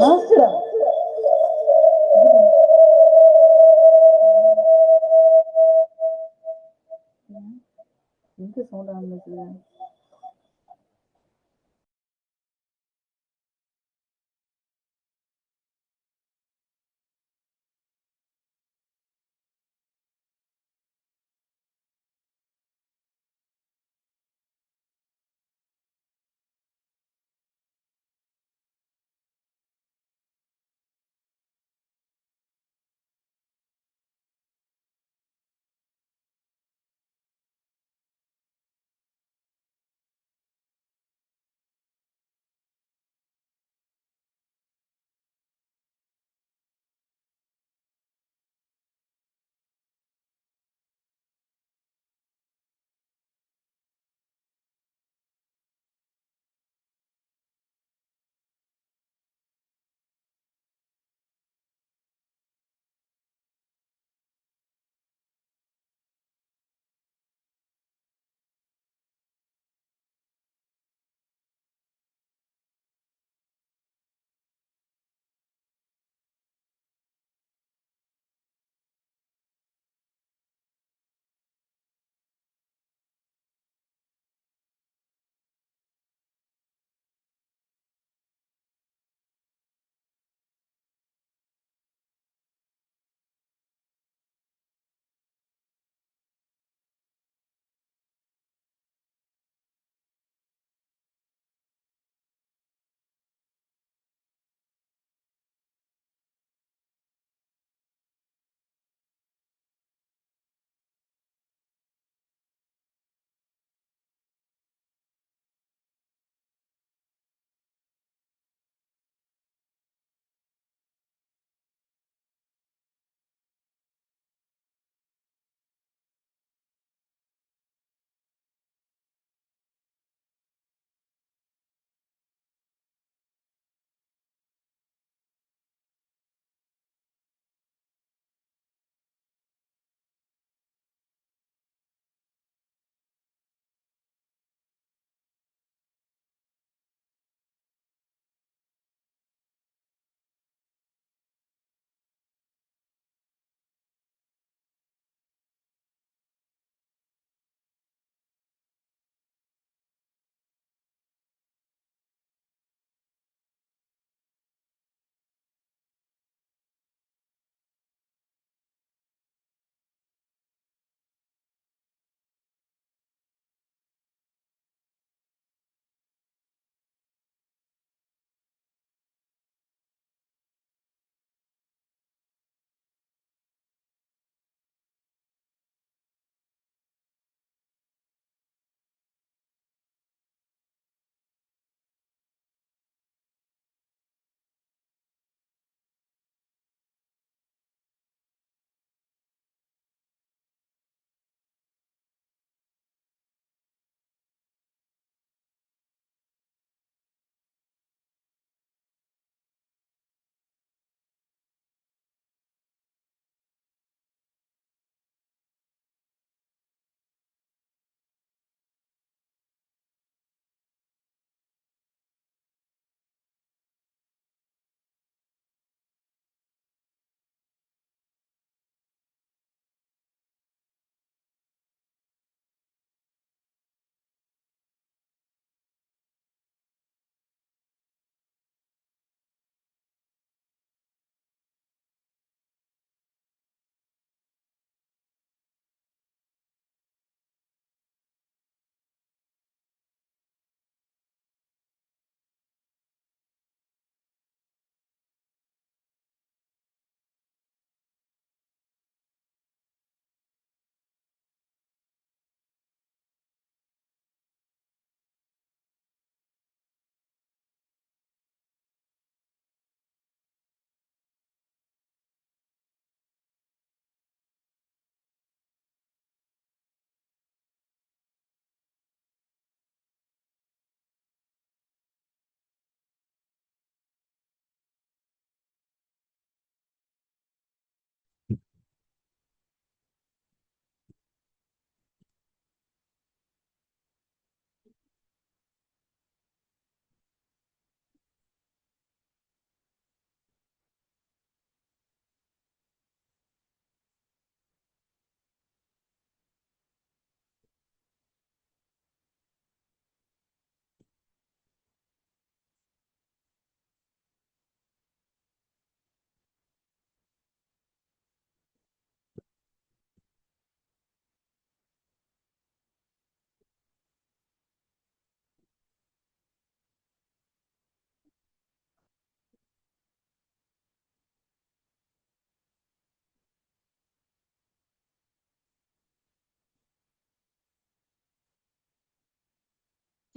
ஆஸ்திரம் எங்க சவுண்ட் ஆனது?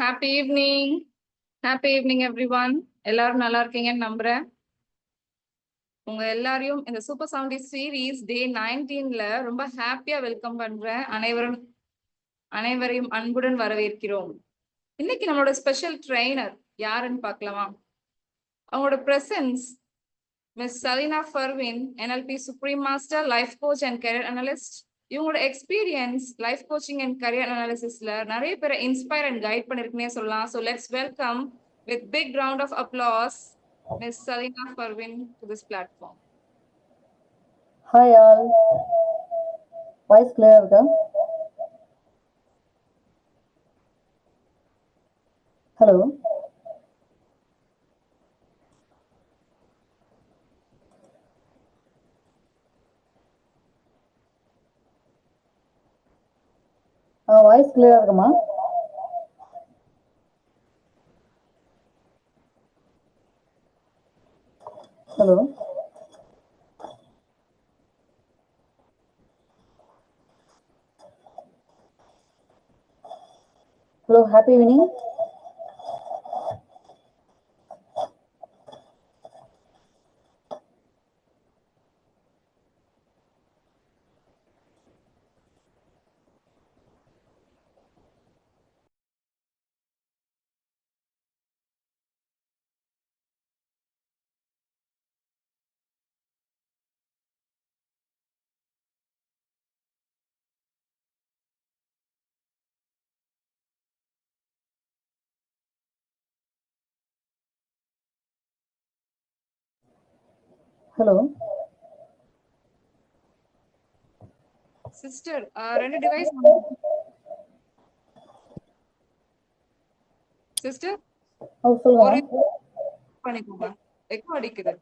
Happy evening. Happy evening everyone. எல்லாரும் நல்லா இருக்கீங்கன்னு நம்புறேன். உங்க எல்லாரையும் இந்த சூப்பர் 70 சீரீஸ் டே 19ல ரொம்ப ஹாப்பியா வெல்கம் பண்றேன். அனைவரையும் அன்புடன் வரவேற்கிறோம். இன்னைக்கு நம்மளோட ஸ்பெஷல் ட்ரெய்னர் யாருன்னு பார்க்கலாமா? அவங்களோட presence Miss Saleena Farvin, NLP supreme master, life coach and career analyst. இவங்களோட experience life coaching and career அனாலிசிஸ்ல நிறைய பேரை இன்ஸ்பயர் அண்ட் கைட் பண்ணிருக்குன்னே சொல்லலாம். So let's welcome with big round of applause Miss Saleena Farvin to this platform. Hi all. Voice clear இருக்கா? Hello. Voice கிளியரா இருக்குமா? Hello. Hello, happy evening. Hello. Sister, ரெண்டு device sister சொல்லுங்க. ஒரு பண்ணிக்கோங்க. எக்கோ அடிக்குது.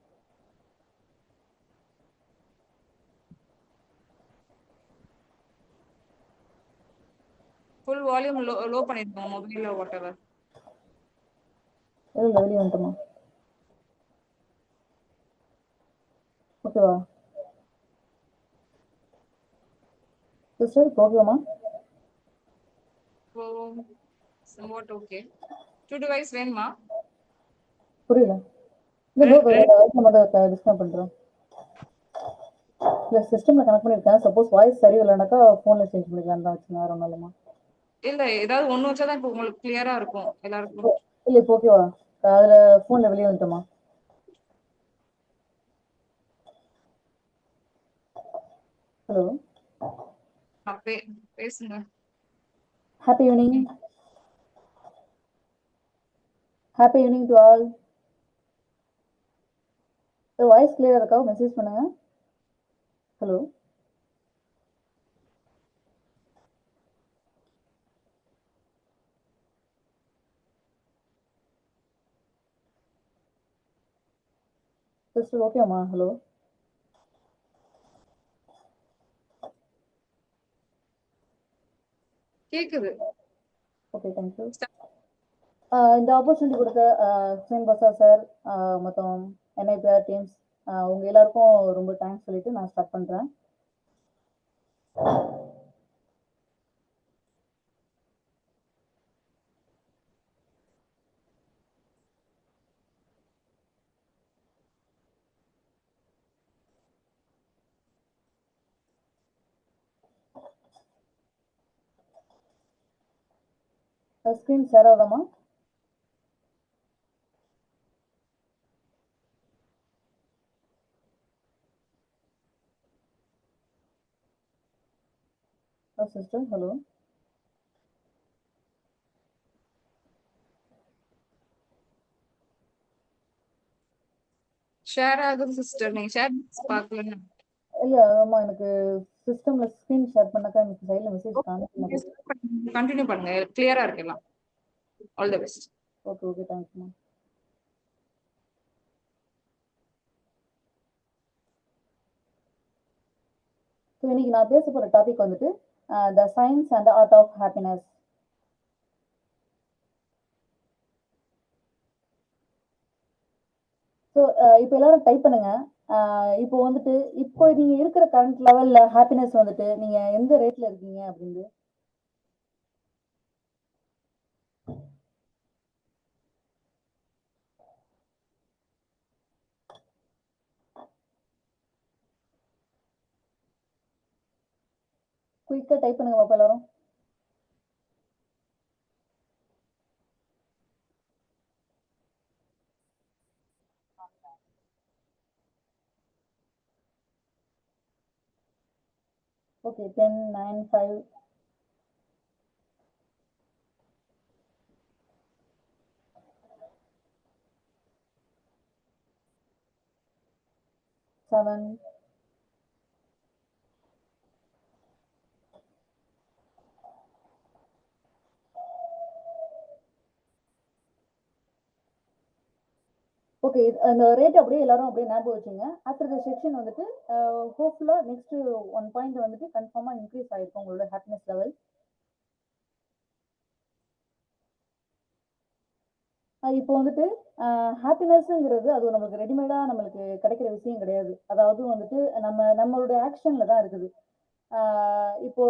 ஃபுல் வால்யூம் லோ பண்ணிருக்கோம் மொபைல்ல வாட் எவர். இல்லை வெளியே வந்துட்டுமா? ஓகேவா சிஸ்டர்? ஓகேவாமா? somewhat okay. 2 device வேணுமா? புரியல. டிஸ்கனெக்ட் பண்ணுறேன். இல்லை, சிஸ்டமில் கனெக்ட் பண்ணியிருக்கேன். சப்போஸ் வாய்ஸ் சரியில்லைனாக்கா ஃபோனில் சேஞ்ச் பண்ணிக்கலாம் தான் வச்சுங்க. வேறு ஒன்றும் இல்லைம்மா. இல்ல ஏதாவது ஒண்ணு வச்சாதான் இப்போ உங்களுக்கு கிளியரா இருக்கும் எல்லாருக்கும். இல்லை, இப்போ ஓகேவா? அதில் ஃபோனில் வெளியே வந்துட்டோமா? ஹலோ. பேசுங்க. Happy evening. Happy evening to all. Voice கிளியரா இருக்கா? மெசேஜ் பண்ணுங்க. ஹலோ. சிஸ்டர் ஓகேம்மா? ஹலோ. கேக்குது. Okay, thank you. இந்த ஆப்பர்ச்சுனிட்டி கொடுத்த ஹுசைன் பசார் சார், மொத்தம் NIPR டீம்ஸ், உங்க எல்லாருக்கும் ரொம்ப தேங்க்ஸ் சொல்லிட்டு நான் ஸ்டார்ட் பண்றேன். ஸ்கிரீன் ஷேர் ஆகுதாமா? Sister hello. ஷேர் ஆகுது சிஸ்டர். நீங்க ஷேர் பார்க்கலன்னு. இல்ல ஆமா, எனக்கு சிஸ்டம்ல ஸ்கிரீன் ஷேர் பண்ணாக்கா எனக்கு சைடுல மெசேஜ் காமிக்க. கண்டினியூ பண்ணுங்க, கிளியரா இருக்கலாம். All the best. Okay okay, தேங்க்ஸ்மா. ஸோ இன்னைக்கு நான் பேச போற டாபிக் வந்துட்டு the science and art of happiness. So இப்போ எல்லாரும் டைப் பண்ணுங்க. இப்போ வந்துட்டு இப்போ நீங்க இருக்கிற கரண்ட் லெவல்ல ஹாப்பினஸ் வந்துட்டு நீங்க எந்த ரேட்ல இருக்கீங்க அப்படின்னு. குயிக்காக டைப் பண்ணுங்க பாப்பா எல்லாரும். ஓகே 10, 9, 5. Seven. ஓகே அந்த ரேட் அப்படியே எல்லாரும் அப்படியே ஞாபகம் வச்சுங்க. ஆஃப்டர் த செக்ஷன் வந்துட்டு ஹோப்ஃபுல்லாக நெக்ஸ்ட் 1 பாயிண்ட் வந்துட்டு கன்ஃபார்மாக இன்க்ரீஸ் ஆகிருக்கும் உங்களோட ஹாப்பினஸ் லெவல். இப்போ வந்துட்டு ஹாப்பினஸ்ங்கிறது அது நமக்கு ரெடிமேடாக நம்மளுக்கு கிடைக்கிற விஷயம் கிடையாது. அதாவது வந்துட்டு நம்மளுடைய ஆக்ஷனில் தான் இருக்குது. இப்போ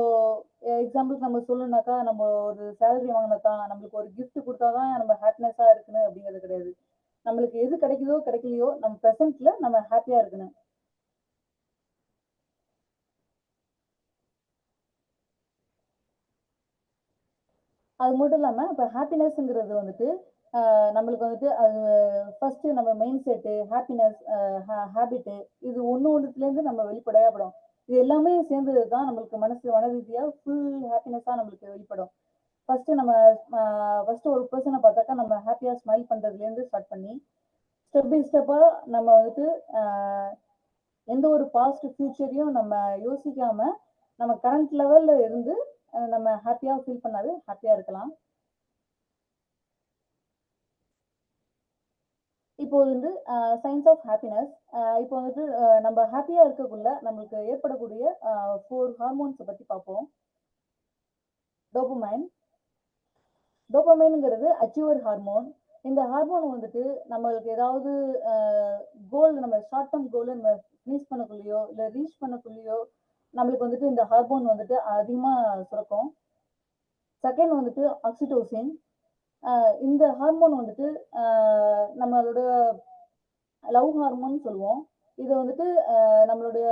எக்ஸாம்பிளுக்கு நம்ம சொல்லணும்னாக்கா நம்ம ஒரு சேலரி வாங்கினாக்கா நம்மளுக்கு ஒரு gift கொடுத்தா தான் நம்ம ஹாப்பினஸாக இருக்குன்னு அப்படிங்கிறது கிடையாது. நம்மளுக்கு எது கிடைக்குதோ கிடைக்கலையோ நம்ம ப்ரெசென்ட்ல நம்ம ஹாப்பியாக இருக்கணும். அது மட்டும் இல்லாம, இப்ப ஹாப்பினஸ்ங்கிறது வந்துட்டு, நம்மளுக்கு வந்துட்டு அது ஃபர்ஸ்ட்டு நம்ம மைண்ட் செட்டு, ஹாப்பினஸ், ஹேபிட்டு இது ஒண்ணுத்துலேருந்து நம்ம வெளிப்படையாப்படும். இது எல்லாமே சேர்ந்தது தான் நம்மளுக்கு மன ரீதியா ஃபுல் ஹாப்பினஸா நம்மளுக்கு வெளிப்படும். ஃபர்ஸ்ட்டு நம்ம அ ஃபர்ஸ்ட்டு ஒரு பெர்சன பார்த்தாக்கா நம்ம ஹாப்பியா ஸ்மைல் பண்றதுலேருந்து ஸ்டார்ட் பண்ணி, ஸ்டெப் பை ஸ்டெப்பா நம்ம வந்துட்டு அ எந்த ஒரு பாஸ்ட், ஃபியூச்சரையும் நம்ம யோசிக்காம, நம்ம கரண்ட் லெவல்ல இருந்து நம்ம ஹாப்பியா ஃபீல் பண்ணாவே ஹாப்பியா இருக்கலாம். இப்போ வந்து சயின்ஸ் ஆஃப் ஹாப்பினஸ். இப்போ வந்துட்டு நம்ம ஹாப்பியா இருக்கக்குள்ள நம்மளுக்கு ஏற்படக்கூடிய 4 ஹார்மோன்ஸ பத்தி பார்ப்போம். டோபமைன். டோபமைன்ங்கிறது அச்சீவர் ஹார்மோன். இந்த ஹார்மோன் வந்துட்டு நம்மளுக்கு ஏதாவது அ கோல் நம்ம ஷார்ட் டெர்ம் கோல் நம்ம ஃபினிஷ் பண்ணக்குள்ளயோ, இல்ல ரீச் பண்ணக்குள்ளயோ நம்மளுக்கு வந்துட்டு இந்த ஹார்மோன் வந்துட்டு அதிகமா சுரக்கும். செகண்ட் வந்துட்டு ஆக்ஸிடோசின். இந்த ஹார்மோன் வந்துட்டு அ நம்மளோட லவ் ஹார்மோன் சொல்லுவோம். இது வந்துட்டு நம்மளுடைய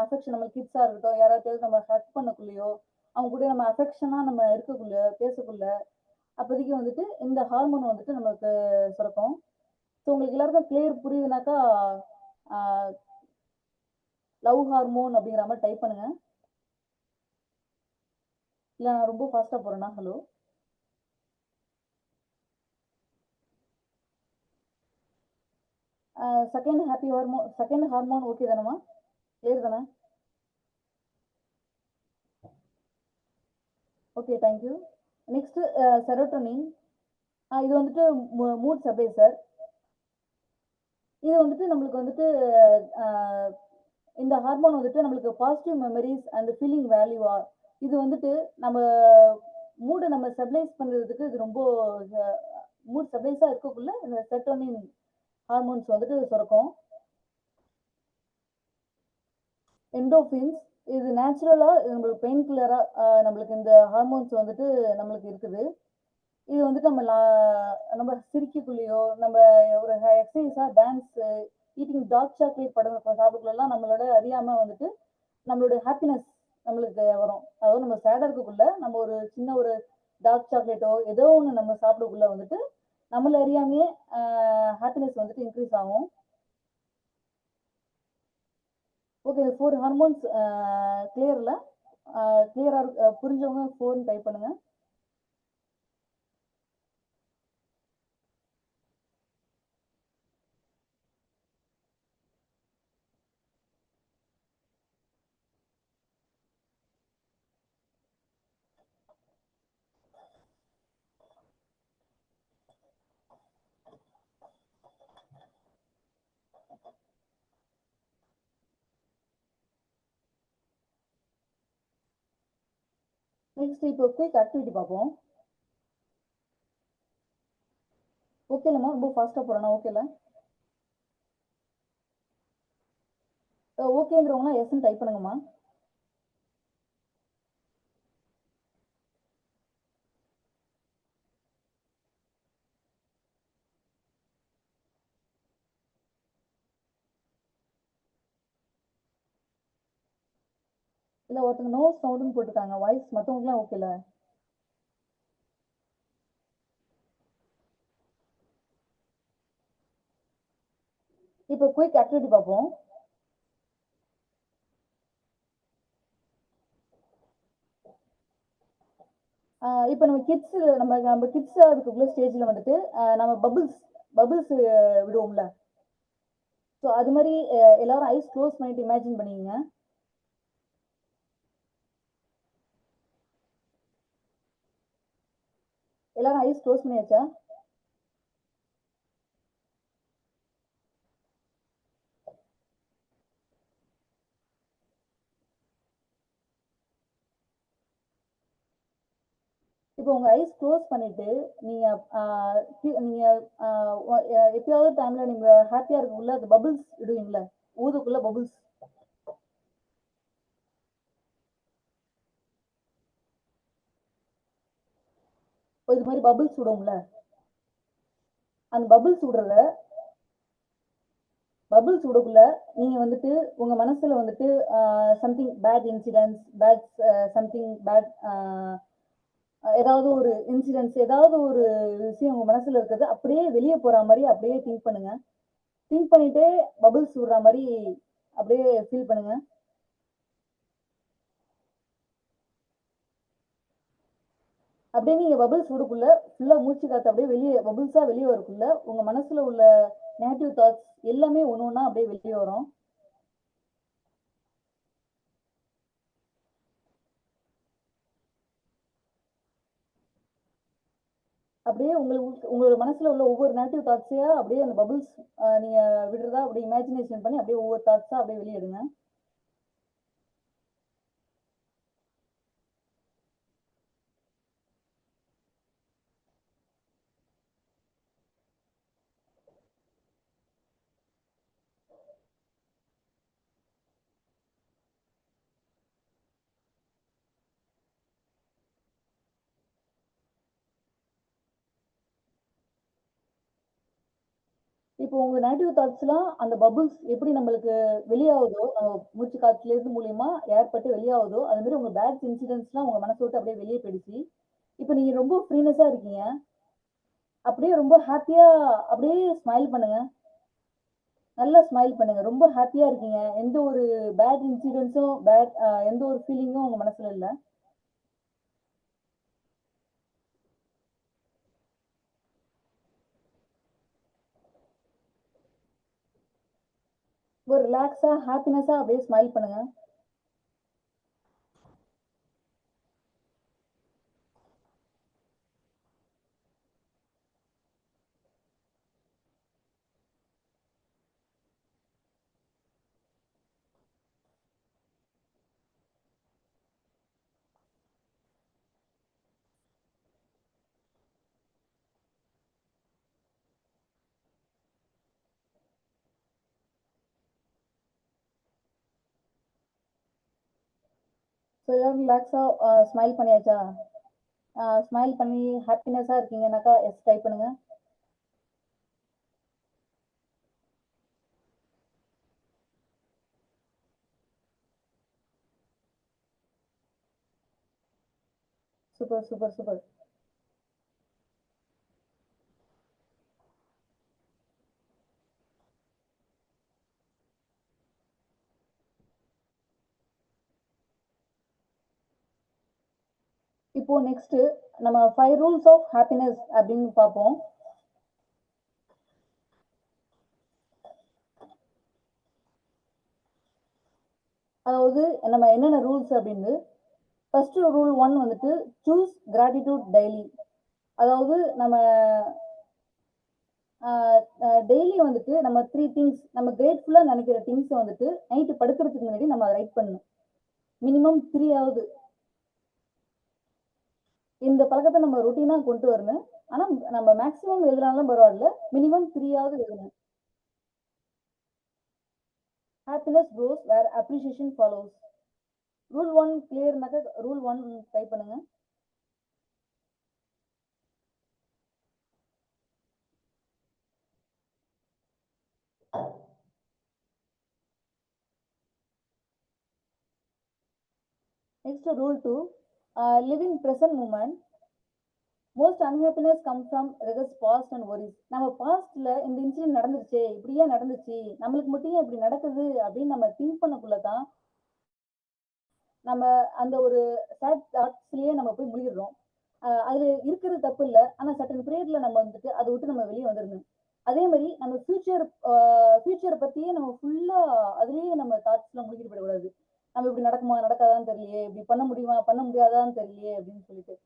அஃபெக்ஷன் நம்ம கிட்ஸா இருக்கட்டும், யாராவது நம்ம ஹக் பண்ணக்குள்ளயோ, அவங்க கூட நம்ம அஃபெக்ஷனா நம்ம இருக்கக்குள்ள, பேசக்குள்ள, அப்போதைக்கு வந்துட்டு இந்த ஹார்மோன் வந்துட்டு நமக்கு சுரக்கும். ஸோ உங்களுக்கு எல்லாருக்கும் கிளியர் புரியுதுனாக்கா, அ லவ் ஹார்மோன் அப்படிங்கிற மாரி டைப் பண்ணுங்க. இல்ல நான் ரொம்ப ஃபாஸ்ட்டா போறேனா? ஹலோ. செகண்ட் ஹார்மோன் ஓகே தானேம்மா? கிளியர் தானே? Okay, thank you. Next serotonin. இது வந்துட்டு மூட் ஸ்டெபிலைசர். இது வந்துட்டு நம்மளுக்கு வந்துட்டு அஹ், இந்த ஹார்மோன் வந்துட்டு நம்மளுக்கு பாசிட்டிவ் மெமரிஸ் அண்ட் ஃபீலிங் வேல்யூவா இது வந்துட்டு நம்ம மூடை நம்ம ஸ்டெபிலைஸ் பண்றதுக்கு இது ரொம்ப மூட் ஸ்டெபிலைஸா இருக்கக்குள்ள இந்த செரோட்டோனின் ஹார்மோன்ஸ் வந்துட்டு சுரக்கும். எண்டோஃபின்ஸ். இது நேச்சுரலா நம்மளுக்கு பெயின் கில்லரா நம்மளுக்கு இந்த ஹார்மோன்ஸ் வந்துட்டு நம்மளுக்கு இருக்குது. இது வந்துட்டு நம்ம சிரிக்கக்குள்ளேயோ, நம்ம ஒரு எக்ஸசைஸா, டான்ஸு, ஈட்டிங் டார்க் சாக்லேட் படம் சாப்பிடக்குள்ளலாம் நம்மளோட அறியாம வந்துட்டு நம்மளுடைய ஹாப்பினஸ் நம்மளுக்கு வரும். அதாவது நம்ம சேடா இருக்கக்குள்ள நம்ம ஒரு சின்ன ஒரு டார்க் சாக்லேட்டோ ஏதோ ஒன்று நம்ம சாப்பிடக்குள்ள வந்துட்டு நம்மள அறியாமையே ஹாப்பினஸ் வந்துட்டு இன்க்ரீஸ் ஆகும். ஓகே, 4 ஹார்மோன்ஸ் கிளியர்ல கிளியரா புரிஞ்சவங்க 4 டைப் பண்ணுங்க. நெக்ஸ்ட் இப்போ குயிக் ஆக்டிவிட்டி பார்ப்போம். ஓகேலம்மா, ரொம்ப ஃபாஸ்ட்டாக போகிறேன்னா ஓகேல? ஓகேங்கிறவங்க எஸ்ன்னு டைப் பண்ணுங்கம்மா. இல்ல ஒருத்தங்க நோ சவுண்டுன்னு போட்டிருக்காங்க. வாய்ஸ் மத்தவங்களுக்குலாம் ஓகேல? இப்போ குயிக் ஆக்டிவிட்டி பார்ப்போம். இப்போ நம்ம கிட்ஸ் நம்ம கிட்ஸ் அதுக்குள்ள ஸ்டேஜ்ல வந்துட்டு நம்ம பபிள்ஸ் விடுவோம்ல. ஸோ அது மாதிரி எல்லாரும் ஐஸ் க்ளோஸ் பண்ணிட்டு இமேஜின் பண்ணிக்கங்க. எல்லாரும் ஐஸ் க்ளோஸ் பண்ணியாச்சா? இப்போ உங்க ஐஸ் க்ளோஸ் பண்ணிட்டு நீங்க நீங்க எப்பயாவது டைம்ல நீங்க ஹாப்பியா இருக்குள்ள அந்த பபிள்ஸ் விடுவீங்கல்ல, ஊதுக்குள்ள பபிள்ஸ். இது மாதிரி பபிள்ஸ் விடுவோம்ல, அந்த பபிள்ஸ் விடக்குள்ள நீங்க வந்துட்டு உங்க மனசுல வந்துட்டு something bad incidents, something bad, ஏதாவது ஒரு இன்சிடென்ட்ஸ், ஏதாவது ஒரு விஷயம் உங்க மனசுல இருக்கிறது அப்படியே வெளியே போற மாதிரி அப்படியே திங்க் பண்ணுங்க. திங்க் பண்ணிட்டே பபிள்ஸ் விடுற மாதிரி அப்படியே ஃபீல் பண்ணுங்க. அப்படியே நீங்க பபிள்ஸ் விடக்குள்ள ஃபுல்லா மூச்சு காத்து அப்படியே வெளியே பபிள்ஸா வெளியே வரக்குள்ள உங்க மனசுல உள்ள நெகட்டிவ் தாட்ஸ் எல்லாமே ஒண்ணு ஒண்ணா அப்படியே வெளியே வரும். அப்படியே உங்களோட மனசுல உள்ள ஒவ்வொரு நெகட்டிவ் தாட்ஸையா அப்படியே அந்த பபிள்ஸ் நீங்க விடுறதா அப்படியே இமேஜினேஷன் பண்ணி அப்படியே ஒவ்வொரு தாட்ஸா அப்படியே வெளியிடுங்க. இப்போ உங்க நெகட்டிவ் தாட்ஸ்லாம் அந்த பபிள்ஸ் எப்படி நம்மளுக்கு வெளியாகுதோ, மூச்சு காத்துல இருந்து மூலியமா ஏர் பட்டு வெளியாகுதோ, அது மாதிரி உங்க பேட் இன்சிடென்ட்ஸ்லாம் உங்க மனச விட்டு அப்படியே வெளியே போயிடுச்சு. இப்போ நீங்க ரொம்ப ஃப்ரீனஸா இருக்கீங்க. அப்படியே ரொம்ப ஹாப்பியா அப்படியே ஸ்மைல் பண்ணுங்க. நல்லா ஸ்மைல் பண்ணுங்க. ரொம்ப ஹாப்பியா இருக்கீங்க. எந்த ஒரு பேட் இன்சிடென்ட்ஸும், எந்த ஒரு ஃபீலிங்கும் உங்க மனசுல இல்ல. ஒரு ரிலாக்ஸா, ஹாப்பினஸா அப்படியே ஸ்மைல் பண்ணுங்க. ஸோ எல்லாரும் ரிலாக்ஸா ஸ்மைல் பண்ணியாச்சா? ஸ்மைல் பண்ணி ஹாப்பினஸா இருக்கீங்கன்னாக்கா, எஸ் டைப் பண்ணுங்க. Super, super, super. இப்போ நெக்ஸ்ட் நம்ம 5 ரூல்ஸ் ஆஃப் ஹாப்பினஸ் அப்படின்னு பார்ப்போம். அதாவது நம்ம என்னென்ன ரூல்ஸ் அப்படின்னு. ஃபர்ஸ்ட் ரூல் 1 வந்துட்டு சூஸ் கிராட்டிடியூட் டெய்லி. அதாவது நம்ம டெய்லி வந்துட்டு நம்ம 3 திங்ஸ் நம்ம கிரேட்ஃபுல்லா நினைக்கிற திங்ஸ் வந்துட்டு நைட்டு படுக்கிறதுக்கு முன்னாடி நம்ம ரைட் பண்ணணும். மினிமம் 3 ஆவது. இந்த பழக்கத்தை நம்ம ரொட்டீனா கொண்டு வரணும். ஆனா நம்ம மேக்ஸிமம் எழுதுனாலும் பரவாயில்ல. மினிமம் 3 ஆவது எழுதணும். Happiness grows where appreciation follows. Rule 1 கிளியர்னாக்க ரூல் 1 டைப் பண்ணுங்க. Next rule 2, live in present moment. Most unhappiness come from regrets past and worries. நம்ம பாஸ்ட்ல இந்த இன்சிடென்ட் நடந்துருச்சே, இப்படியே நடந்துச்சு, நம்மளுக்கு மட்டும் ஏன் இப்படி நடக்குது அப்படின்னு நம்ம திங்க் பண்ணக்குள்ளதான் நம்ம அந்த ஒரு சேட் தாட்ஸ்லயே நம்ம போய் முடிடுறோம். அதுல இருக்கிறது தப்பு இல்லை, ஆனா சட்டன் பீரியட்ல நம்ம வந்துட்டு அதை விட்டு நம்ம வெளியே வந்துடணும். அதே மாதிரி நம்ம ஃபியூச்சரை பத்தியே நம்ம ஃபுல்லா அதுலயே நம்ம தாட்ஸ்ல மூழ்கிட்டு போயிடக்கூடாது. நம்ம இப்படி நடக்குமா நடக்காதான்னு தெரியலையே, இப்படி பண்ண முடியுமா பண்ண முடியாதான்னு தெரியலையே அப்படின்னு சொல்லிட்டு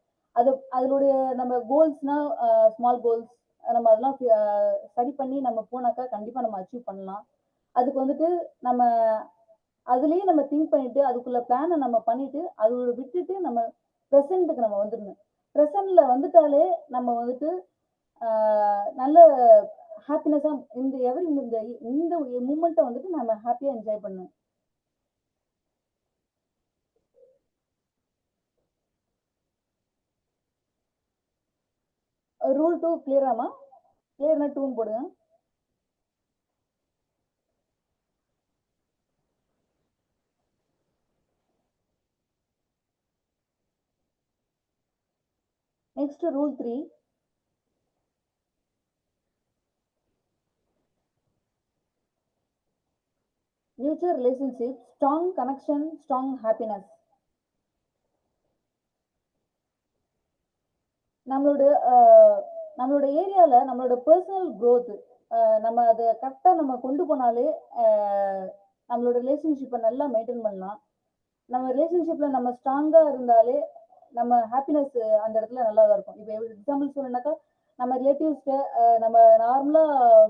அதனுடைய நம்ம கோல்ஸ்னா ஸ்மால் கோல்ஸ் நம்ம அதெல்லாம் ஸ்டடி பண்ணி நம்ம போனாக்கா கண்டிப்பா நம்ம அச்சீவ் பண்ணலாம். அதுக்கு வந்துட்டு நம்ம அதுலயே நம்ம திங்க் பண்ணிட்டு அதுக்குள்ள பிளானை நம்ம பண்ணிட்டு அதோட விட்டுட்டு நம்ம ப்ரெசென்ட்டுக்கு நம்ம வந்துடணும். ப்ரெசென்ட்ல வந்துட்டாலே நம்ம வந்துட்டு நல்ல ஹாப்பினஸா இந்த எவரி இந்த மூமெண்ட்டை வந்துட்டு நம்ம ஹாப்பியா என்ஜாய் பண்ணணும். ரூல் 2 கிளியராமா? கிளியர்னா 2 போடுங்க. Next rule 3, future relationship, strong connection, strong happiness. நம்மளோட ஏரியால நம்மளோட பர்சனல் growth நம்ம அதை கரெக்டா நம்ம கொண்டு போனாலே நம்மளோட ரிலேஷன்ஷிப்பை நல்லா மெயின்டைன் பண்ணலாம். நம்ம ரிலேஷன்ஷிப்ல நம்ம ஸ்ட்ராங்கா இருந்தாலே நம்ம ஹாப்பினஸ் அந்த இடத்துல நல்லா தான் இருக்கும். இப்போ எக்ஸாம்பிள் சொல்லணும்னாக்கா நம்ம ரிலேட்டிவ்ஸ்க்கு நம்ம நார்மலா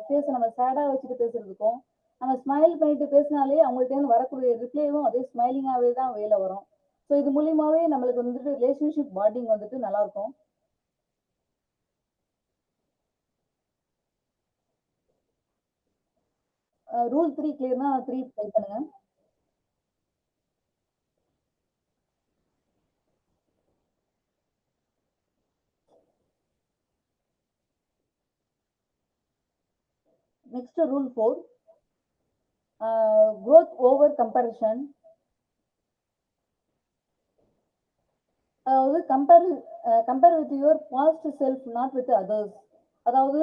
ஃபேஸ் நம்ம சேடா வச்சுட்டு பேசுறதுக்கும் நம்ம ஸ்மைல் பண்ணிட்டு பேசினாலே அவங்கள்ட்ட வரக்கூடிய ரிப்ளைவும் அதே ஸ்மைலிங்காவே தான் வேலை வரும். ஸோ இது மூலியமாவே நம்மளுக்கு வந்துட்டு ரிலேஷன்ஷிப் பாண்டிங் வந்துட்டு நல்லா இருக்கும். ரூல் 3 கிளியர்னா 3 டைப் பண்ணுங்க. Next rule 4, growth over comparison. அதாவது compare with your past self, not with others. அதாவது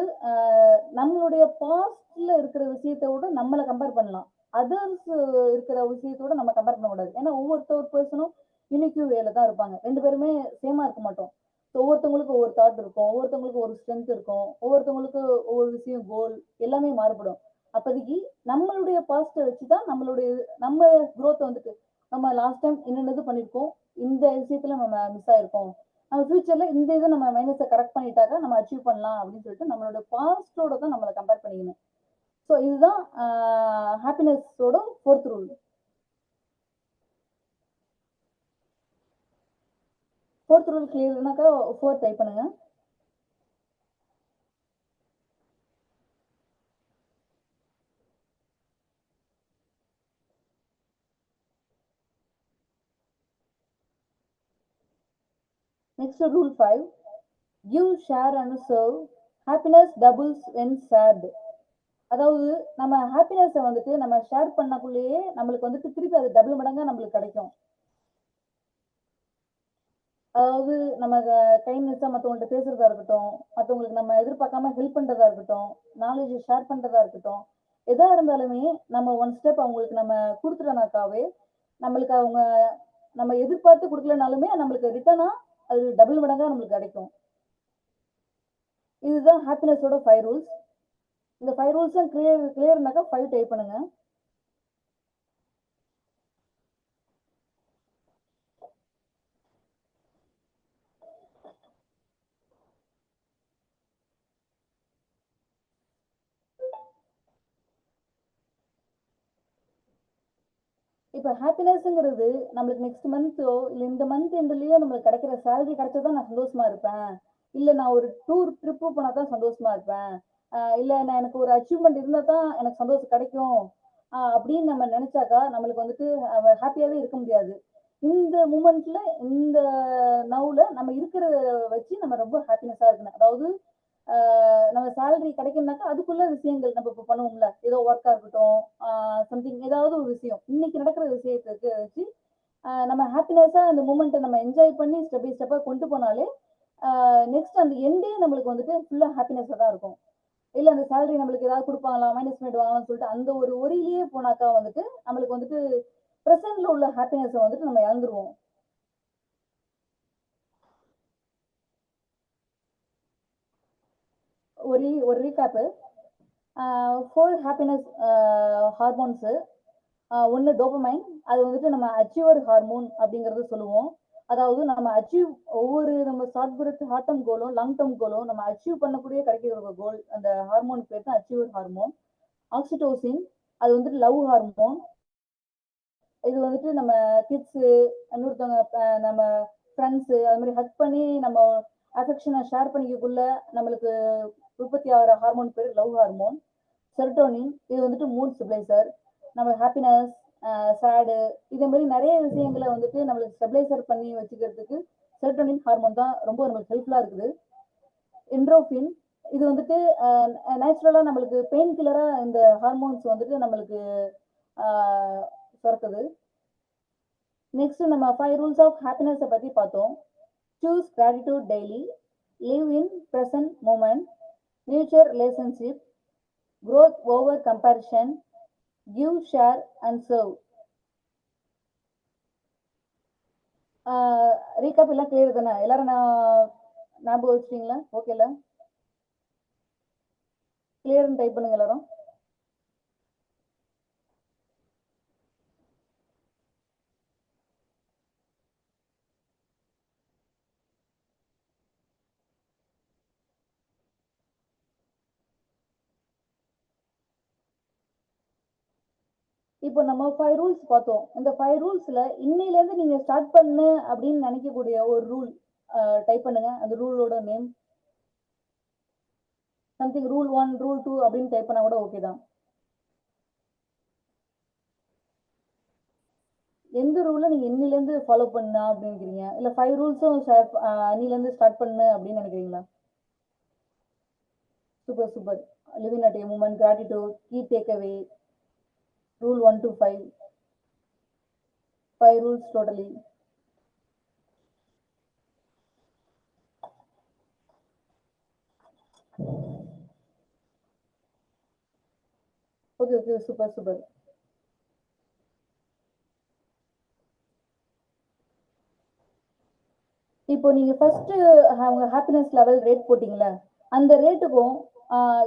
நம்மளுடைய பாஸ்ட்ல இருக்கிற விஷயத்தை விட நம்மளை கம்பேர் பண்ணலாம். அதர்ஸ் இருக்கிற விஷயத்தோட நம்ம கம்பேர் பண்ணக்கூடாது. ஏன்னா ஒவ்வொருத்தர் பர்சனும் யூனிக்யூ வேல தான் இருப்பாங்க. ரெண்டு பேருமே சேமா இருக்க மாட்டோம். ஒவ்வொருத்தவங்களுக்கு ஒவ்வொரு தாட் இருக்கும், ஒவ்வொருத்தவங்களுக்கு ஒரு ஸ்ட்ரென்த் இருக்கும், ஒவ்வொருத்தவங்களுக்கு ஒவ்வொரு விஷயம் கோல் எல்லாமே மாறுபடும். அப்போதைக்கு நம்மளுடைய பாஸ்ட்டை வச்சுதான் நம்ம growth வந்துட்டு நம்ம லாஸ்ட் டைம் என்னென்னது பண்ணிருக்கோம், இந்த விஷயத்துல நம்ம மிஸ் ஆயிருக்கோம், நம்ம ஃபியூச்சர்ல இந்த இதை நம்ம மைனஸை கரெக்ட் பண்ணிட்டாக்கா நம்ம அச்சீவ் பண்ணலாம் அப்படின்னு சொல்லிட்டு நம்மளோட பாஸ்டோட தான் நம்மளை கம்பேர் பண்ணிக்கணும். ஸோ இதுதான் ஹாப்பினஸோட 4th ரூல். 4th ரூல் கிளியர்னாக்கா 4 டைப் பண்ணுங்க. Next rule 5, give, share and serve. Happiness doubles when shared. அதாவது நம்ம ஹாப்பினஸை வந்துட்டு நம்ம ஷேர் பண்ணக்குள்ளேயே நம்மளுக்கு வந்துட்டு திருப்பி அது டபுள் மடங்கா நம்மளுக்கு கிடைக்கும். அதாவது நம்ம கைண்ட்னஸா மற்றவங்கள்ட்ட பேசுறதா இருக்கட்டும், மற்றவங்களுக்கு நம்ம எதிர்பார்க்காம ஹெல்ப் பண்றதா இருக்கட்டும், நாலேஜ் ஷேர் பண்றதா இருக்கட்டும், எதா இருந்தாலுமே நம்ம ஒன் ஸ்டெப் அவங்களுக்கு நம்ம கொடுத்துட்டோம்னாக்காவே நம்மளுக்கு அவங்க நம்ம எதிர்பார்த்து கொடுக்கலனாலுமே நம்மளுக்கு ரிட்டர்னா அது டபுள் மடங்கா நம்மளுக்கு கிடைக்கும். இதுதான் ஹாப்பினஸோட 5 ரூல்ஸ். இந்த 5 ரூல்ஸும் கிளியர்னாக்கா 5 டைப் பண்ணுங்க. இப்போ ஹாப்பினஸ்ங்கிறது நம்மளுக்கு நெக்ஸ்ட் மந்த்தோ இல்லை இந்த மந்த் எண்ட்லயோ நம்மளுக்கு கிடைக்கிற சேலரி கிடைச்சா நான் சந்தோஷமா இருப்பேன், இல்லை நான் ஒரு டூர் ட்ரிப்பு போனா தான் சந்தோஷமா இருப்பேன், இல்லை நான் எனக்கு ஒரு அச்சீவ்மெண்ட் இருந்தால் தான் எனக்கு சந்தோஷம் கிடைக்கும் அப்படின்னு நம்ம நினைச்சாக்கா நம்மளுக்கு வந்துட்டு ஹாப்பியாவே இருக்க முடியாது. இந்த மூமெண்ட்ல இந்த நவுல நம்ம இருக்கிறத வச்சு நம்ம ரொம்ப ஹாப்பினஸா இருக்கணும். அதாவது நம்ம சேலரி கிடைக்கும்னாக்கா அதுக்குள்ள விஷயங்கள் நம்ம இப்போ பண்ணுவோம்ல, ஏதோ ஒர்க்கா இருக்கட்டும், சம்திங் ஏதாவது ஒரு விஷயம் இன்னைக்கு நடக்கிற விஷயத்தை வச்சு நம்ம ஹாப்பினஸா அந்த மூமெண்ட்டை நம்ம என்ஜாய் பண்ணி ஸ்டெப் பை ஸ்டெப்பாக கொண்டு போனாலே நெக்ஸ்ட் அந்த எண்டே நம்மளுக்கு வந்துட்டு ஃபுல்லாக ஹாப்பினஸாக தான் இருக்கும். இல்லை அந்த சேலரி நம்மளுக்கு ஏதாவது கொடுப்பாங்களா, மைனஸ் பண்ணிடுவாங்களான்னு சொல்லிட்டு அந்த ஒரு ஒரியிலேயே போனாக்கா வந்துட்டு நம்மளுக்கு வந்துட்டு ப்ரெசென்ட்ல உள்ள ஹாப்பினஸை வந்துட்டு நம்ம இழந்துருவோம். ஒரு ரீகேப்பு. 4 happiness hormones. ஒன்று டோபமைன், அது வந்துட்டு நம்ம அச்சீவர் ஹார்மோன் அப்படிங்கிறது சொல்லுவோம். அதாவது நம்ம அச்சீவ் ஒவ்வொரு நம்ம ஷார்ட் டேர்ம் கோலும் லாங் டேர்ம் கோலும் நம்ம அச்சீவ் பண்ணக்கூடிய கிடைக்கிற ஒரு கோல், அந்த ஹார்மோன் பேர் தான் அச்சீவர் ஹார்மோன். ஆக்சிடோசின், அது வந்துட்டு லவ் ஹார்மோன். இது வந்துட்டு நம்ம கிட்ஸு, இன்னொருத்தவங்க நம்ம ஃப்ரெண்ட்ஸு, அது மாதிரி ஹக் பண்ணி நம்ம அஃபெக்ஷனை ஷேர் பண்ணிக்கக்குள்ள நம்மளுக்கு உற்பத்தி ஆகிற ஹார்மோன் பேர் லவ் ஹார்மோன். செரோட்டோனின், இது வந்துட்டு மூட் ஸ்டெபிளைசர். நம்ம ஹாப்பினஸ், சேடு, இதே மாதிரி நிறைய விஷயங்களை வந்துட்டு நம்மளுக்கு ஸ்டெபிளைசர் பண்ணி வச்சுக்கிறதுக்கு செரோட்டோனின் ஹார்மோன் தான் ரொம்ப நம்மளுக்கு ஹெல்ப்ஃபுல்லாக இருக்குது. என்ட்ரோஃபின், இது வந்துட்டு நேச்சுரலாக நம்மளுக்கு பெயின் கில்லராக இந்த ஹார்மோன்ஸ் வந்துட்டு நம்மளுக்கு சுரக்குது. நெக்ஸ்ட் நம்ம 5 ரூல்ஸ் ஆஃப் ஹாப்பினஸை பற்றி பார்த்தோம். Choose gratitude daily, live in present moment, nurture relationship, growth over comparison, give, share and serve. Recap எல்லாம் கிளியர் தானே? எல்லாரும் நான் ஞாபகம் வச்சுட்டீங்களா? ஓகேல, கிளியர்னு டைப் பண்ணுங்க எல்லாரும். இப்போ நம்ம 5 ரூல்ஸ் பார்த்தோம். இந்த 5 ரூல்ஸ்ல இன்னையிலேருந்து நீங்க ஸ்டார்ட் பண்ணு அப்படின்னு நினைக்கக்கூடிய ஒரு ரூல் டைப் பண்ணுங்க. அந்த ரூலோட நேம் சம்திங் ரூல் 1, ரூல் 2 அப்படின்னு டைப் பண்ணா கூட ஓகே தான். எந்த ரூலை நீங்க இன்னிலேருந்து ஃபாலோ பண்ணா அப்படின்னு நினைக்கிறீங்க? இல்லை 5 ரூல்ஸும் இன்னிலேருந்து ஸ்டார்ட் பண்ணு அப்படின்னு நினைக்கிறீங்களா? Super super. Living at a moment, gratitude, key takeaway, rule 1 to 5. 5 rules totally. Okay, super, super. இப்போ நீங்க ஃபர்ஸ்ட் உங்க ஹாப்பினஸ் லெவல் ரேட் போட்டீங்கல்ல, அந்த ரேட்டுக்கும்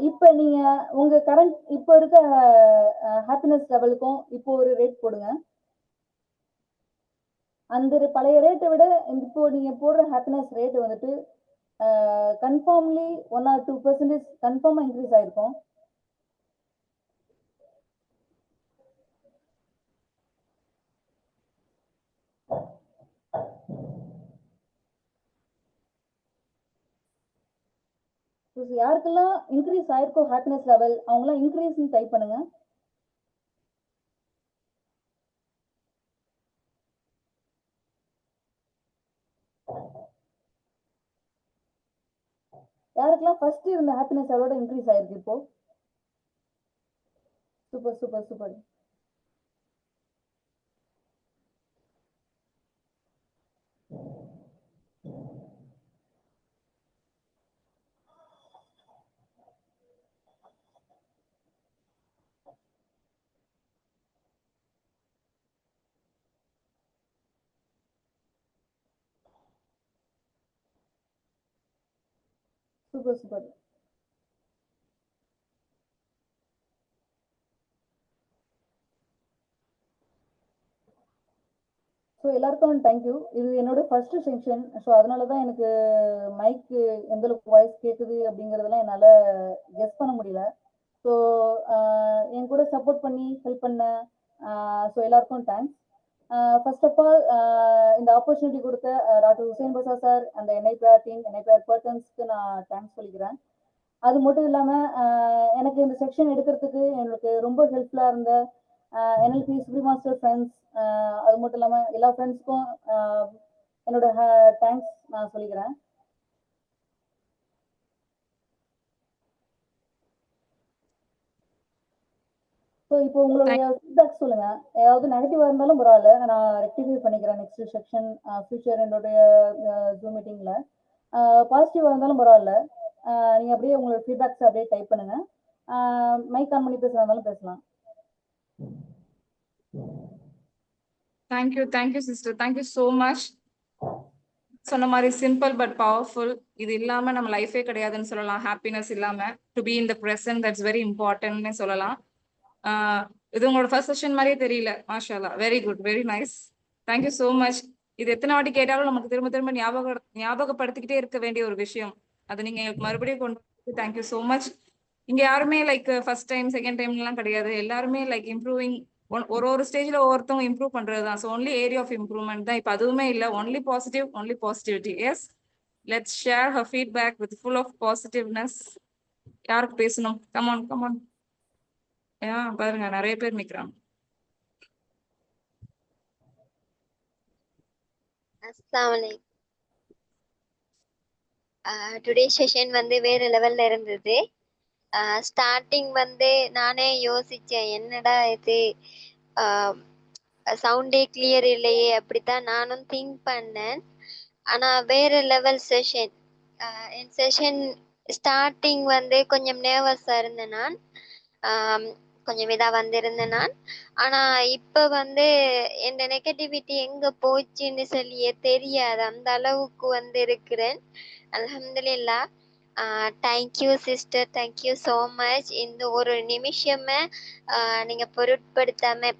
இப்போ நீங்க உங்க கரண்ட் இப்போ இருக்க ஹாப்பினஸ் லெவலுக்கும் இப்போ ஒரு ரேட் போடுங்க. அந்த பழைய ரேட்டை விட இப்போ நீங்க போடுற ஹாப்பினஸ் ரேட் வந்துட்டு கன்ஃபார்ம்லி 1 or 2% கன்ஃபார்மா இன்க்ரீஸ் ஆயிருக்கும். யாருக்கெல்லாம் இன்க்ரீஸ் ஆயிருக்கோ ஹாப்பினஸ் லெவல், அவங்களாம் இன்க்ரீஸ்னு டைப் பண்ணுங்க. யாருக்கெல்லாம் ஃபர்ஸ்ட் இருந்த ஹாப்பினஸ் லெவலோட இன்க்ரீஸ் ஆயிருக்கு இப்போ? Super super super. Super super. So எல்லாருக்கும் தேங்க்யூ. இது என்னோட ஃபர்ஸ்ட் செக்ஷன். ஸோ அதனால தான் எனக்கு மைக்கு எந்த அளவுக்கு வாய்ஸ் கேட்குது அப்படிங்கிறதெல்லாம் என்னால் கெஸ் பண்ண முடியல. ஸோ என் கூட சப்போர்ட் பண்ணி ஹெல்ப் பண்ண ஸோ எல்லாருக்கும் தேங்க்ஸ். ஃபர்ஸ்ட் ஆஃப் ஆல் இந்த ஆப்பர்ச்சுனிட்டி கொடுத்த டாக்டர் ஹுசைன் பசா சார், அந்த என்ஐபிஆர் டீம், என்ஐபிஆர் பர்சன்ஸ்க்கு நான் தேங்க்ஸ் சொல்லிக்கிறேன். அது மட்டும் இல்லாமல் எனக்கு இந்த செக்ஷன் எடுக்கிறதுக்கு எனக்கு ரொம்ப ஹெல்ப்ஃபுல்லாக இருந்த NLP சுப்ரீம் மாஸ்டர் ஃப்ரெண்ட்ஸ், அது மட்டும் இல்லாமல் எல்லா ஃப்ரெண்ட்ஸ்க்கும் என்னோட தேங்க்ஸ் நான் சொல்லிக்கிறேன். ஸோ இப்போ உங்களுடைய ஃபீட்பேக் சொல்லுங்க. ஏதாவது நெகட்டிவா இருந்தாலும் பரவாயில்ல. நான் ரெக்டிஃபை பண்ணிக்கிறேன் நெக்ஸ்ட் செக்ஷன் ஃபியூச்சர் என்னுடைய ஜூம் மீட்டிங்ல. பாசிட்டிவா இருந்தாலும் பரவாயில்ல. நீங்க அப்படியே உங்களோட ஃபீட்பேக்ஸ் அப்படியே டைப் பண்ணுங்க. மைக் ஆன் பண்ணி பேசுறதா இருந்தாலும் பேசலாம். Thank you sister. Thank you so much. சொன்ன மாதிரி சிம்பிள் பட் பவர்ஃபுல். இது இல்லாம நம்ம லைஃபே கிடையாதுன்னு சொல்லலாம். ஹாப்பினஸ் இல்லாம to be in the present that's very இம்பார்ட்டன்ட்னு சொல்லலாம். இது உங்களோட ஃபர்ஸ்ட் செஷன் மாதிரியே தெரியல. மாஷால்லா, very good, very nice. Thank you so much. இது எத்தனை வாட்டி கேட்டாலும் நமக்கு திரும்ப திரும்ப ஞாபகப்படுத்திக்கிட்டே இருக்க வேண்டிய ஒரு விஷயம். அதை நீங்க மறுபடியும் கொண்டு வந்து தேங்க்யூ ஸோ மச். இங்க யாருமே லைக் ஃபர்ஸ்ட் டைம் செகண்ட் டைம்லாம் கிடையாது. எல்லாருமே லைக் இம்ப்ரூவிங். ஒரு ஸ்டேஜ்ல ஒவ்வொருத்தவங்க இம்ப்ரூவ் பண்றது தான். So only area of improvement தான். இப்போ அதுவுமே இல்லை. Only positive, only positivity. Yes, let's share her feedback with full of positiveness. யாருக்கு பேசணும்? Come on come on. பாருங்க, நிறைய பேர் நிக்கிறாங்க. அஸ்ஸலாமலைக்கும். டுடே செஷன் வந்து வேற லெவல்ல இருந்தது. ஸ்டார்டிங் வந்து நானே யோசிச்சேன், என்னடா இது சவுண்டே கிளியர் இல்லையே, அப்படித்தான் நானும் திங்க் பண்ணேன். ஆனா வேற லெவல் செஷன். என் செஷன் ஸ்டார்டிங் வந்து கொஞ்சம் நர்வஸா இருந்தேன் நான். கொஞ்சம் இதா வந்திருந்தேன் நான். ஆனா இப்ப வந்து என் நெகட்டிவிட்டி எங்க போச்சுன்னு சொல்லியே தெரியாது, அந்த அளவுக்கு வந்து இருக்கிறேன். அல்ஹம்துலில்லாஹ். Thank you sister, thank you so much. இந்த ஒரு நிமிஷமே நீங்க பொருட்படுத்தாம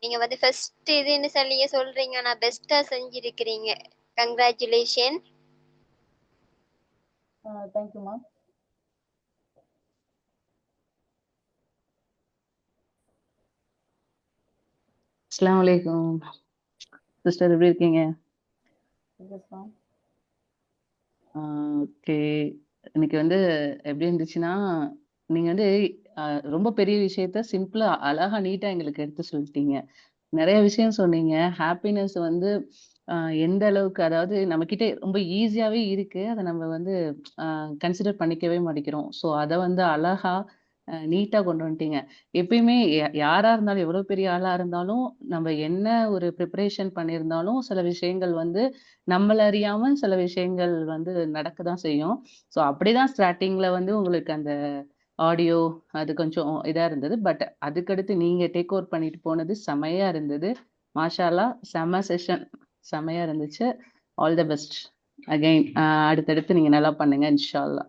நீங்க வந்து ஃபர்ஸ்ட் இதுன்னு சொல்லியே சொல்றீங்க, நான் பெஸ்டா செஞ்சிருக்கிறீங்க. கங்க்ராச்சுலேஷன். தேங்க்யூமா. அஸ்ஸலாமு அலைக்கும் சிஸ்டர், எப்படி இருக்கீங்க? ஓகே. இன்னைக்கு வந்து எப்படி இருந்துச்சுன்னா, நீங்க வந்து ரொம்ப பெரிய விஷயத்த சிம்பிளா அழகா நீட்டா எங்களுக்கு எடுத்து சொல்லிட்டீங்க. நிறைய விஷயம் சொன்னீங்க. ஹாப்பினஸ் வந்து எந்த அளவுக்கு, அதாவது நம்ம கிட்ட ரொம்ப ஈஸியாவே இருக்கு. அதை நம்ம வந்து கன்சிடர் பண்ணிக்கவே மாட்டேங்கிறோம். ஸோ அதை வந்து அழகா நீட்டா கொண்டு வந்துட்டீங்க. எப்பயுமே யாரா இருந்தாலும், எவ்வளவு பெரிய ஆளா இருந்தாலும், நம்ம என்ன ஒரு ப்ரிப்பரேஷன் பண்ணியிருந்தாலும் சில விஷயங்கள் வந்து நம்மள அறியாம சில விஷயங்கள் வந்து நடக்கதான் செய்யும். ஸோ அப்படிதான் ஸ்டார்டிங்ல வந்து உங்களுக்கு அந்த ஆடியோ அது கொஞ்சம் இதா இருந்தது. பட் அதுக்கடுத்து நீங்க டேக் ஓவர் பண்ணிட்டு போனது செமையா இருந்தது. மாஷா அல்லாஹ், செம செஷன், செமையா இருந்துச்சு. All the best again. அடுத்தடுத்து நீங்க நல்லா பண்ணுங்க இன்ஷா அல்லாஹ்.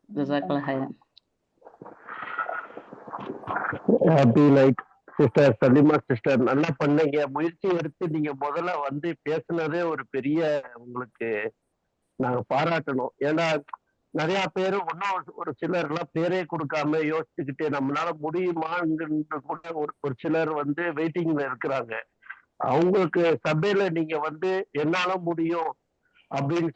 ஜஸாக்கல்லாஹ் ஹைரன். Happy like sister Salima sister, நல்லா பண்ணீங்க. முயற்சி எடுத்து நீங்க முதல்ல வந்து பேசுனதே ஒரு பெரிய உங்களுக்கு நாங்க பாராட்டணும். ஏன்னா நிறைய பேர் ஒன்னும் ஒரு சிலர் எல்லாம் பேரே கொடுக்காம யோசிச்சுக்கிட்டு நம்மளால முடியுமான்னு கூட ஒரு சிலர் வந்து வெயிட்டிங்ல இருக்கிறாங்க. அவங்களுக்கு சபையில நீங்க வந்து என்னால முடியும் அப்படின்னு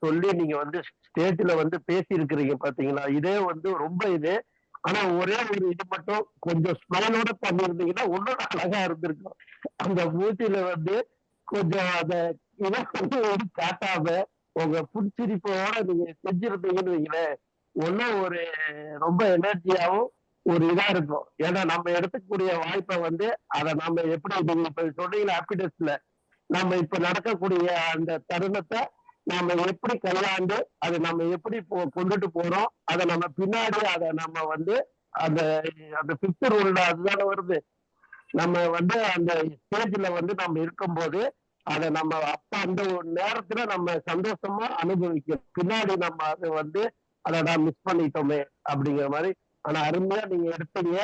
சொல்லி நீங்க வந்து ஸ்டேஜ்ல வந்து பேசி இருக்கிறீங்க பாத்தீங்களா, இதே வந்து ரொம்ப இது. ஆனா ஒரே ஒரு இது மட்டும் கொஞ்சம் ஸ்மைலோட பண்ணிருந்தீங்கன்னா இன்னும் அழகா இருந்திருக்கும். அந்த மூச்சில வந்து கொஞ்சம் அந்த இதை வந்து ஒரு காட்டாம உங்க புன்சிரிப்போட நீங்க செஞ்சிருந்தீங்கன்னு வைங்களேன், ஒன்னும் ஒரு ரொம்ப எனர்ஜியாவும் ஒரு இதா இருக்கும். ஏன்னா நம்ம எடுத்துக்கூடிய வாய்ப்பை வந்து அதை நம்ம எப்படி நீங்க இப்ப சொன்னீங்க ஹாப்பினஸ்ல நம்ம இப்ப நடக்கக்கூடிய அந்த தருணத்தை நாம எப்படி கையாண்டு அதை நம்ம எப்படி கொண்டுட்டு போறோம், அதை நம்ம பின்னாடி அதை நம்ம வந்து அந்த அந்த பிப்த் ரூல்ல அதுதானே வருது. நம்ம வந்து அந்த ஸ்டேஜ்ல வந்து நம்ம இருக்கும்போது அதை நம்ம அப்ப அந்த ஒரு நேரத்துல நம்ம சந்தோஷமா அனுபவிக்கணும். பின்னாடி நம்ம அதை வந்து அதை நான் மிஸ் பண்ணிட்டோமே அப்படிங்கிற மாதிரி. ஆனா அருமையா நீங்க எடுத்தீங்க,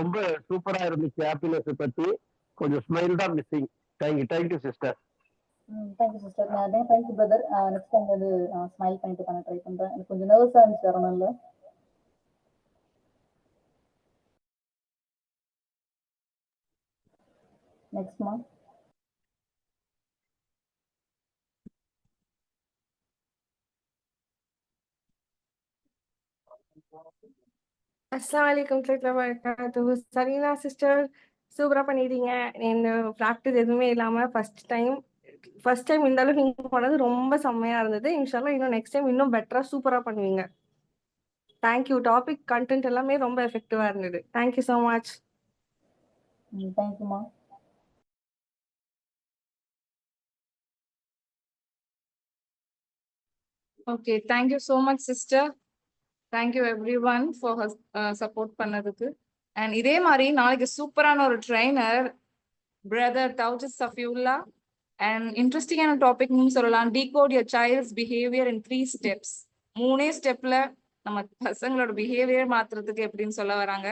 ரொம்ப சூப்பரா இருந்துச்சு. ஹாப்பினஸ் பத்தி கொஞ்சம் ஸ்மைல் தான் missing. Thank you sister. Thank you sister. Thank you brother. Next time வந்து ஸ்மைல் பண்ணிட்டு பண்ண ட்ரை பண்றேன். எனக்கு கொஞ்சம் நர்வஸா இருந்துச்சு வரணும்ல. நெக்ஸ்ட்மா. அஸ்ஸலாமலைக்கும் வரஹ்மத்துல்லாஹி. சரீனா சிஸ்டர், சூப்பரா பண்ணிட்டீங்க. இந்த ப்ராக்டிஸ் எதுவுமே இல்லாம ஃபர்ஸ்ட் டைம் இந்த அளவுக்கு நீங்க பண்ணது ரொம்ப செம்மையா இருந்தது. இன்ஷால்லா இன்னும் நெக்ஸ்ட் டைம் இன்னும் பெட்டரா சூப்பரா பண்ணுவீங்க. தேங்க்யூ. டாபிக் கண்டென்ட் எல்லாமே ரொம்ப எஃபெக்டிவா இருந்தது. Thank you so much. தேங்க்யூமா. Okay, thank you so much, sister. Thank you everyone for support பண்ணதுக்கு. And இதே மாதிரி நாளைக்கு சூப்பரான ஒரு ட்ரெய்னர் பிரதர் தௌஜத் சஃபியுல்லா and இன்ட்ரெஸ்டிங்கான டாபிக் சொல்லலாம், decode your child's behavior in 3 steps. 3 ஸ்டெப்ல நம்ம பசங்களோட பிஹேவியர் மாத்துறதுக்கு எப்படின்னு சொல்ல வராங்க.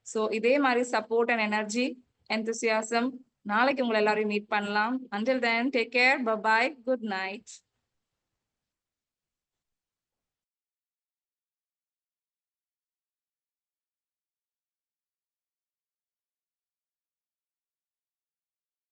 ஸோ இதே மாதிரி சப்போர்ட் அண்ட் எனர்ஜி enthusiasm நாளைக்கு உங்களை எல்லாரையும் மீட் பண்ணலாம். Until then, take care, bye bye, good night.